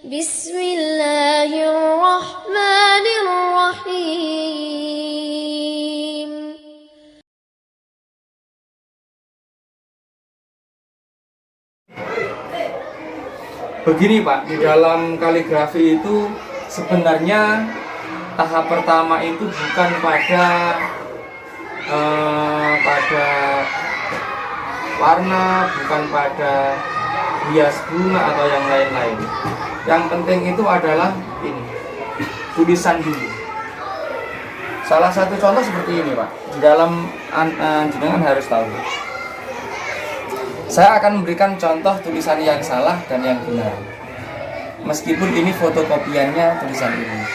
Bismillahirrahmanirrahim. Begini Pak, di dalam kaligrafi itu sebenarnya tahap pertama itu bukan pada warna, bukan pada hias bunga atau yang lain-lain. Yang penting itu adalah ini, tulisan dulu. Salah satu contoh seperti ini Pak, di dalam jenengan harus tahu. Saya akan memberikan contoh tulisan yang salah dan yang benar. Meskipun ini fotokopiannya tulisan ini.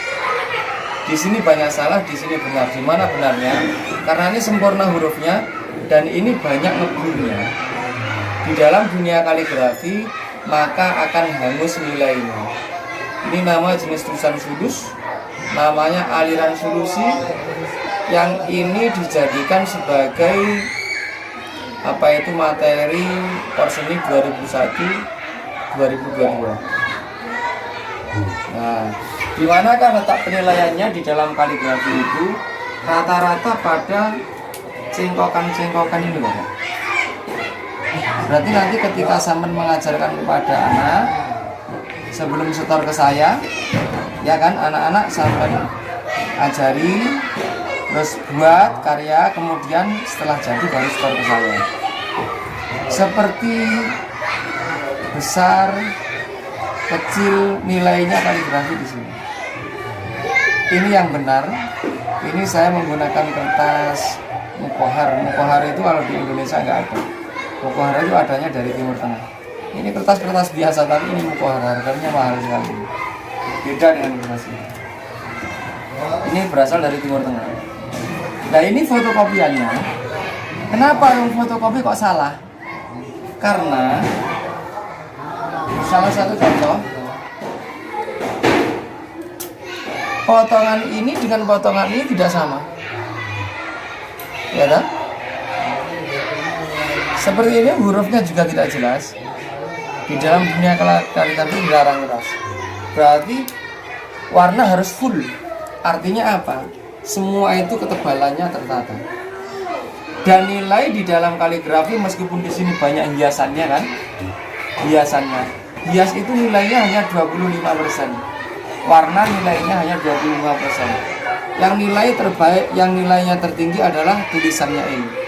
Di sini banyak salah, di sini benar. Di mana benarnya? Karena ini sempurna hurufnya dan ini banyak ngeblurnya. Di dalam dunia kaligrafi maka akan hangus nilainya. Ini nama jenis tulisan sulus, namanya aliran solusi. Yang ini dijadikan sebagai materi Porseni 2001-2022. Nah, di manakah letak penilaiannya di dalam kaligrafi itu? Rata-rata pada cengkokan-cengkokan ini Bapak. Berarti nanti ketika sampean mengajarkan kepada anak sebelum setor ke saya, ya kan, anak-anak sampean ajari, terus buat karya, kemudian setelah jadi baru setor ke saya. Seperti besar, kecil nilainya kaligrafi di sini. Ini yang benar. Ini saya menggunakan kertas mukohar. Mukohar itu kalau di Indonesia nggak ada. Mukohar itu adanya dari Timur Tengah. Ini kertas-kertas biasa, tapi ini mukohar, harganya mahal sekali. Beda dengan kertas ini. Ini berasal dari Timur Tengah. Nah ini fotokopiannya. Kenapa yang fotokopi kok salah? Karena salah satu contoh, potongan ini dengan potongan ini tidak sama, ya kan? Seperti ini hurufnya juga tidak jelas. Di dalam dunia kaligrafi dilarang keras. Berarti warna harus full. Artinya apa? Semua itu ketebalannya tertata. Dan nilai di dalam kaligrafi meskipun di sini banyak hiasannya kan? Hiasannya. Hias itu nilainya hanya 25%. Warna nilainya hanya 25%. Yang nilai terbaik, yang nilainya tertinggi adalah tulisannya ini.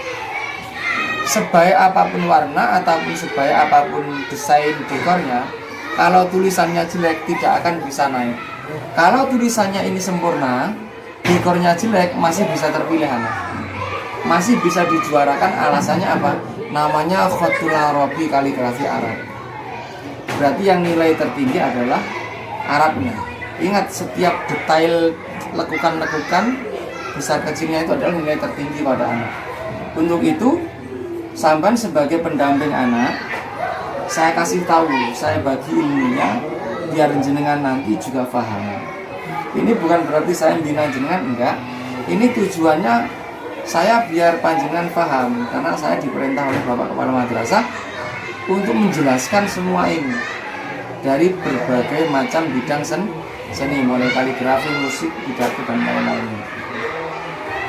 Sebaik apapun warna ataupun sebaik apapun desain dekornya, kalau tulisannya jelek tidak akan bisa naik. Kalau tulisannya ini sempurna, dekornya jelek masih bisa terpilih anak. Masih bisa dijuarakan, alasannya apa? Namanya Khatul Arabi, kaligrafi Arab. Berarti yang nilai tertinggi adalah Arabnya. Ingat, setiap detail lekukan-lekukan besar kecilnya itu adalah nilai tertinggi pada anak. Untuk itu, sampai sebagai pendamping anak, saya kasih tahu, saya bagi ilmunya biar jenengan nanti juga paham. Ini bukan berarti saya membina jenengan, enggak. Ini tujuannya saya biar panjenengan paham, karena saya diperintah oleh Bapak Kepala Madrasah untuk menjelaskan semua ini dari berbagai macam bidang seni, mulai kaligrafi, musik, pidato dan lain-lainnya.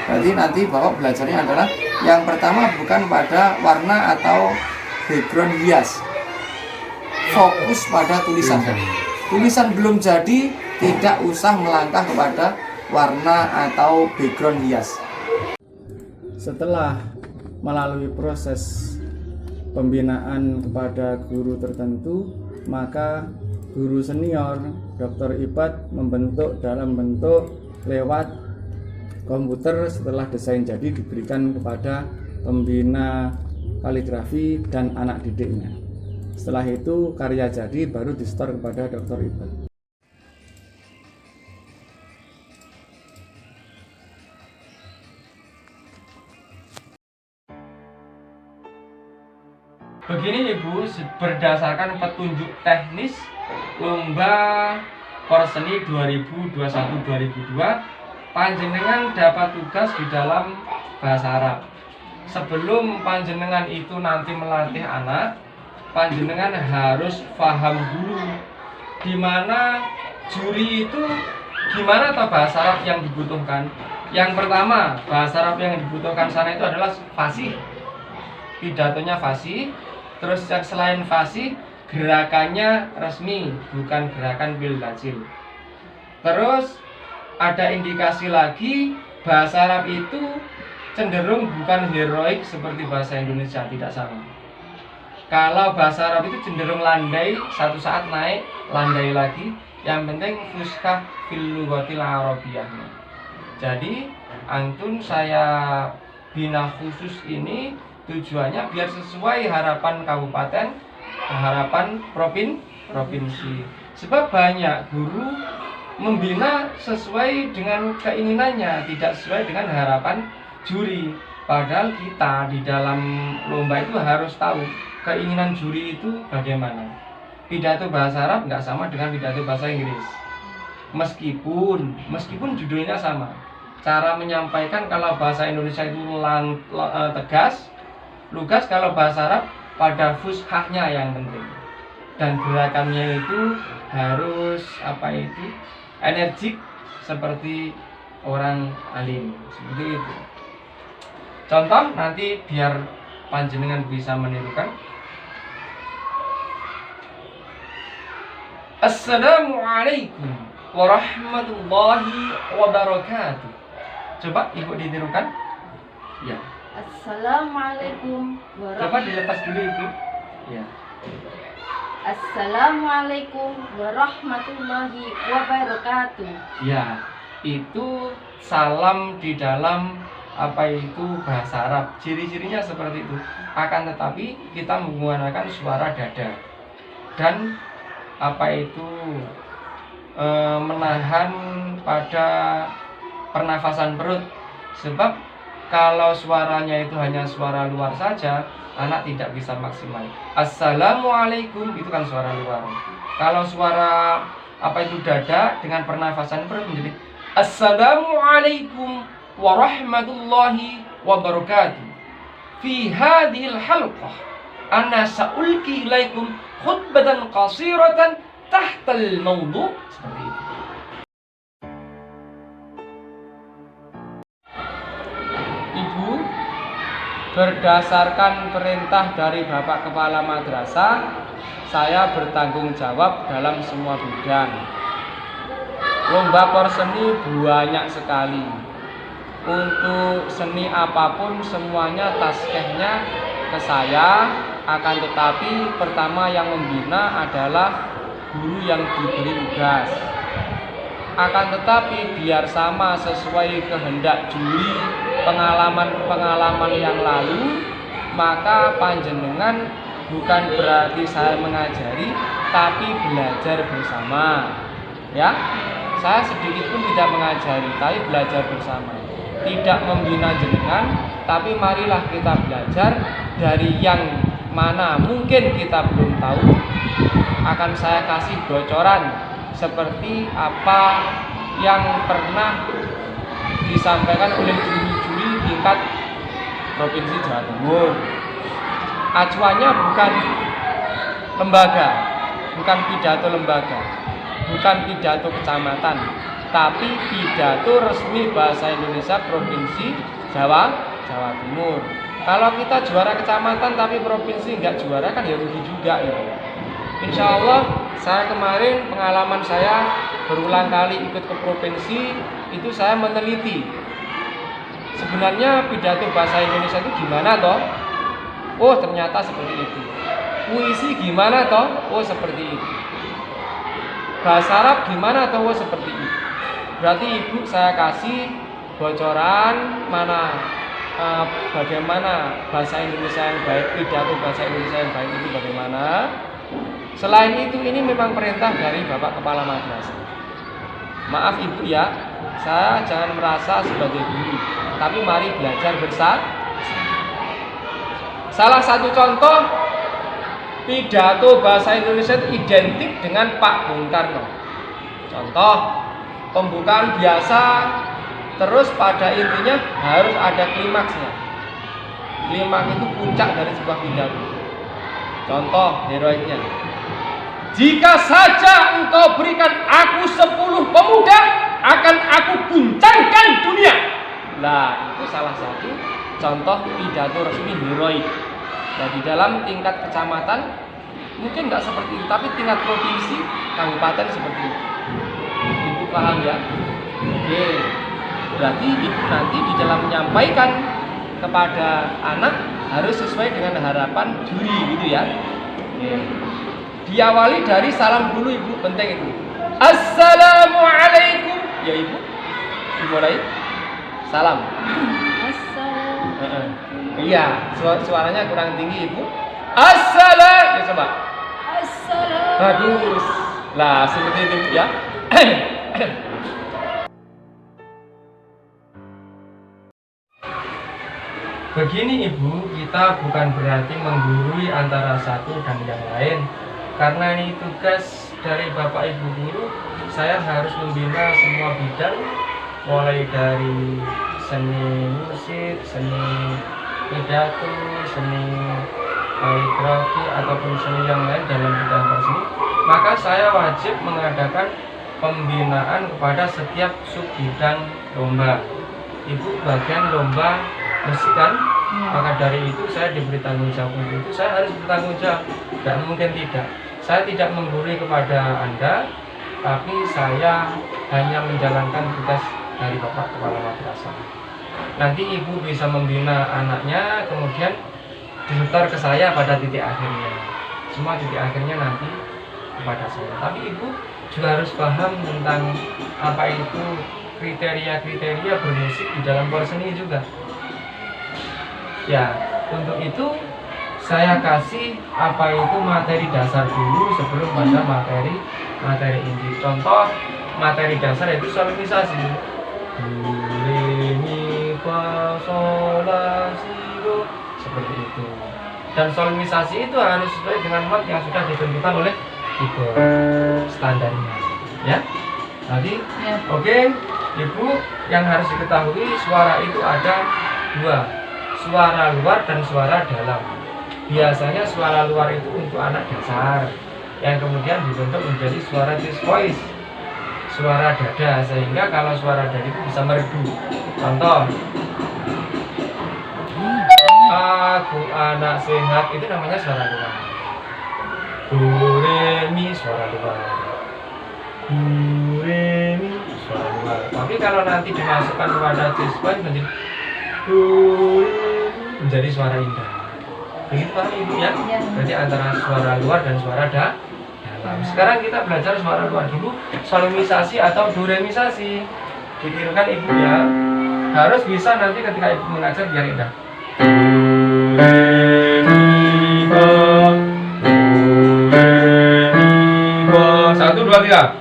Berarti nanti Bapak belajarnya adalah yang pertama bukan pada warna atau background hias, fokus pada tulisan. Tulisan belum jadi, tidak usah melangkah kepada warna atau background hias. Setelah melalui proses pembinaan kepada guru tertentu, maka guru senior Dr. Ipat membentuk dalam bentuk lewat komputer. Setelah desain jadi diberikan kepada pembina kaligrafi dan anak didiknya. Setelah itu karya jadi baru disetor kepada Dr. Ipat. Begini Ibu, berdasarkan petunjuk teknis lomba Porseni 2021-2022, panjenengan dapat tugas di dalam bahasa Arab. Sebelum panjenengan itu nanti melatih anak, panjenengan harus paham dulu di mana juri itu gimana atau bahasa Arab yang dibutuhkan. Yang pertama, bahasa Arab yang dibutuhkan sana itu adalah fasih. Pidatonya fasih. Terus yang selain fasih, gerakannya resmi, bukan gerakan bil lajil. Terus ada indikasi lagi, bahasa Arab itu cenderung bukan heroik seperti bahasa Indonesia, tidak sama. Kalau bahasa Arab itu cenderung landai, satu saat naik, landai lagi. Yang penting fuskah fil lughatil arabiyyah. Jadi antun saya bina khusus ini tujuannya biar sesuai harapan kabupaten, harapan provinsi. Sebab banyak guru membina sesuai dengan keinginannya, tidak sesuai dengan harapan juri. Padahal kita di dalam lomba itu harus tahu keinginan juri itu bagaimana. Pidato bahasa Arab nggak sama dengan pidato bahasa Inggris. Meskipun judulnya sama. Cara menyampaikan kalau bahasa Indonesia itu tegas, lugas. Kalau bahasa Arab pada fushahnya yang penting. Dan gerakannya itu harus energik seperti orang alim. Seperti itu. Contoh nanti biar panjenengan bisa menirukan. Assalamualaikum warahmatullahi wabarakatuh. Coba ibu ditirukan. Ya. Assalamualaikum warahmatullahi. Coba dilepas dulu ibu. Ya. Assalamualaikum warahmatullahi wabarakatuh. Ya, itu salam di dalam bahasa Arab. Ciri-cirinya seperti itu. Akan tetapi kita menggunakan suara dada dan menahan pada pernafasan perut. Sebab kalau suaranya itu hanya suara luar saja, anak tidak bisa maksimal. Assalamualaikum itu kan suara luar. Kalau suara dada dengan pernafasan perut menjadi Assalamualaikum warahmatullahi wabarakatuh. Fi hadhil halqah ana sa'ulki ilaikum khutbatan qasiratan tahtal mawdu'. Seperti itu. Ibu, berdasarkan perintah dari Bapak Kepala Madrasah, saya bertanggung jawab dalam semua bidang. Lomba porseni banyak sekali. Untuk seni apapun semuanya taskehnya ke saya. Akan tetapi pertama yang membina adalah guru yang diberi tugas. Akan tetapi biar sama sesuai kehendak juri, pengalaman yang lalu, maka panjenengan bukan berarti saya mengajari, tapi belajar bersama. Ya, saya sedikit pun tidak mengajari, tapi belajar bersama. Tidak membina jenengan, tapi marilah kita belajar dari yang mana mungkin kita belum tahu. Akan saya kasih bocoran seperti apa yang pernah disampaikan oleh juri-juri tingkat Provinsi Jawa Timur. Acuannya bukan lembaga, bukan pidato lembaga, bukan pidato kecamatan, tapi pidato resmi bahasa Indonesia Provinsi Jawa Timur. Kalau kita juara kecamatan tapi provinsi nggak juara kan ya rugi juga ya. Insya Allah saya kemarin pengalaman saya berulang kali ikut ke provinsi itu saya meneliti sebenarnya pidato bahasa Indonesia itu gimana toh? Oh ternyata seperti itu. Puisi gimana toh? Oh seperti itu. Bahasa Arab gimana toh? Oh seperti itu. Berarti ibu saya kasih bocoran bagaimana bahasa Indonesia yang baik, pidato bahasa Indonesia yang baik itu bagaimana. Selain itu ini memang perintah dari Bapak Kepala Madrasah. Maaf ibu ya, saya jangan merasa sebagai guru, tapi mari belajar bersama. Salah satu contoh pidato bahasa Indonesia itu identik dengan Pak Bung Karno. Contoh pembukaan biasa, terus pada intinya harus ada klimaksnya. Klimaks itu puncak dari sebuah pidato. Contoh heroiknya. jika saja engkau berikan aku 10 pemuda, akan aku guncangkan dunia. Nah, itu salah satu contoh pidato resmi heroik. Nah, di dalam tingkat kecamatan mungkin nggak seperti itu, tapi tingkat provinsi, kabupaten seperti itu. Ibu paham ya? Oke, berarti ibu nanti di dalam menyampaikan kepada anak harus sesuai dengan harapan juri gitu ya. Oke. Diawali dari salam dulu ibu, penting itu. Assalamualaikum. Ya ibu, dimulai salam. Iya, suaranya kurang tinggi ibu. Assalam. Ya coba. Assalam. Bagus. Lah seperti itu ya. Begini ibu, kita bukan berarti menggurui antara satu dan yang lain. Karena ini tugas dari Bapak Ibu guru, saya harus membina semua bidang, mulai dari seni musik, seni pidato, seni kaligrafi ataupun seni yang lain dalam bidang tersebut. Maka saya wajib mengadakan pembinaan kepada setiap sub bidang lomba. Ibu bagian lomba musik kan? Maka dari itu saya diberi tanggung jawab untuk itu. Saya harus bertanggung jawab, tidak mungkin tidak. Saya tidak menggurui kepada Anda, tapi saya hanya menjalankan tugas dari Bapak Kepala Madrasah. Nanti ibu bisa membina anaknya, kemudian disetor ke saya pada titik akhirnya. Semua titik akhirnya nanti kepada saya. Tapi ibu juga harus paham tentang apa itu kriteria-kriteria bermusik di dalam seni juga. Ya, untuk itu saya kasih apa itu materi dasar dulu sebelum pada materi inti. Contoh materi dasar itu solmisasi. Do, re, mi, fa, sol, la, si, do, seperti itu. Dan solmisasi itu harus sesuai dengan not yang sudah ditentukan oleh keyboard standarnya. Ya, tadi. Ya. Oke, ibu yang harus diketahui suara itu ada dua, suara luar dan suara dalam. Biasanya suara luar itu untuk anak dasar yang kemudian dibentuk menjadi suara chest voice, suara dada, sehingga kalau suara dada itu bisa merdu. Contoh, aku anak sehat, itu namanya suara luar. Do, re, mi, suara luar. Do, re, mi, suara luar. Tapi kalau nanti dimasukkan kepada chest voice menjadi do, re, mi, menjadi suara indah. Begitu Pak Ibu ya? Berarti antara suara luar dan suara dalam. Sekarang kita belajar suara luar dulu, solmisasi atau doremisasi. Ditirukan Ibu ya. Harus bisa nanti ketika Ibu mengajar biar indah. Do, re, mi, fa. Do, re, mi, fa. 1, 2, 3.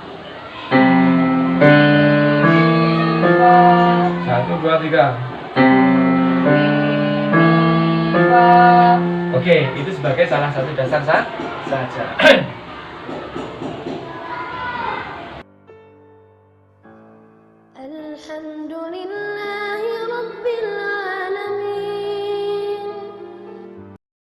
1, 2, 3. Oke, itu sebagai salah satu dasar saja. Alhamdulillah.